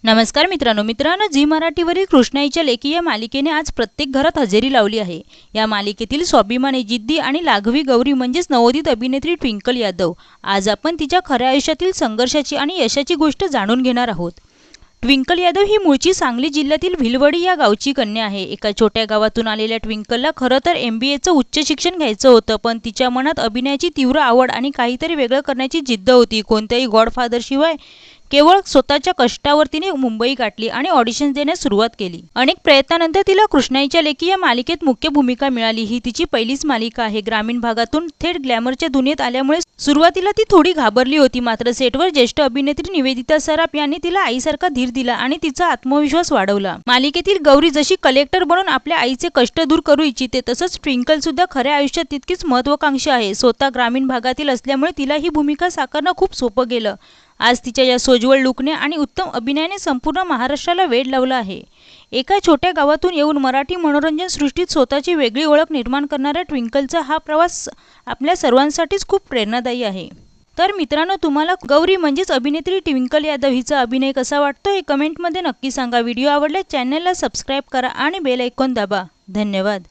नमस्कार मित्रांनो, झी मराठीवरील कृष्णाईच्या लेकी या मालिकेने आज प्रत्येक घरात हजेरी लावली आहे। या मालिकेतील स्वाभिमानी, जिद्दी आणि लाघवी गौरी म्हणजेच नवोदित अभिनेत्री ट्विंकल यादव। आज आपण तिच्या खऱ्या आयुष्यातील संघर्षाची आणि यशाची गोष्ट जाणून घेणार आहोत। ट्विंकल यादव ही मूळची सांगली जिल्ह्यातील भिलवडी या गावची कन्या आहे। एका छोट्या गावातून आलेल्या ट्विंकलला खरं तर MBAचं उच्च शिक्षण घ्यायचं होतं, पण तिच्या मनात अभिनयाची तीव्र आवड आणि काहीतरी वेगळं करण्याची जिद्द होती। कोणत्याही गॉडफादर शिवाय केवळ स्वतःच्या कष्टावर तिने मुंबई गाठली आणि ऑडिशन्स देण्यास सुरुवात केली। अनेक प्रयत्नानंतर तिला कृष्णाईच्या लेकी या मालिकेत मुख्य भूमिका मिळाली। ही तिची पहिलीच मालिका आहे। ग्रामीण भागातून थेट ग्लॅमरच्या दुनियेत आल्यामुळे सुरुवातीला ती थोडी घाबरली होती, मात्र सेटवर ज्येष्ठ अभिनेत्री निवेदिता सराफ यांनी तिला आईसारखा धीर दिला आणि तिचा आत्मविश्वास वाढवला। मालिकेतील गौरी जशी कलेक्टर बनून आपल्या आईचे कष्ट दूर करू इच्छिते, तसंच ट्विंकल सुद्धा खऱ्या आयुष्यात तितकीच महत्त्वाकांक्षी आहे। स्वतः ग्रामीण भागातील असल्यामुळे तिला ही भूमिका साकारणं खूप सोपं गेलं। आज तिच्या या सोज्वळ लुकने आणि उत्तम अभिनयाने संपूर्ण महाराष्ट्राला वेड लावलं आहे। एका छोट्या गावातून येऊन मराठी मनोरंजन सृष्टीत स्वतःची वेगळी ओळख निर्माण करणाऱ्या ट्विंकलचा हा प्रवास आपल्या सर्वांसाठीच खूप प्रेरणादायी आहे। तर मित्रांनो, तुम्हाला गौरी म्हणजेच अभिनेत्री ट्विंकल यादव हिचा अभिनय कसा वाटतो हे कमेंटमध्ये नक्की सांगा। व्हिडिओ आवडल्यास चॅनलला सबस्क्राईब करा आणि बेल आयकॉन दाबा। धन्यवाद।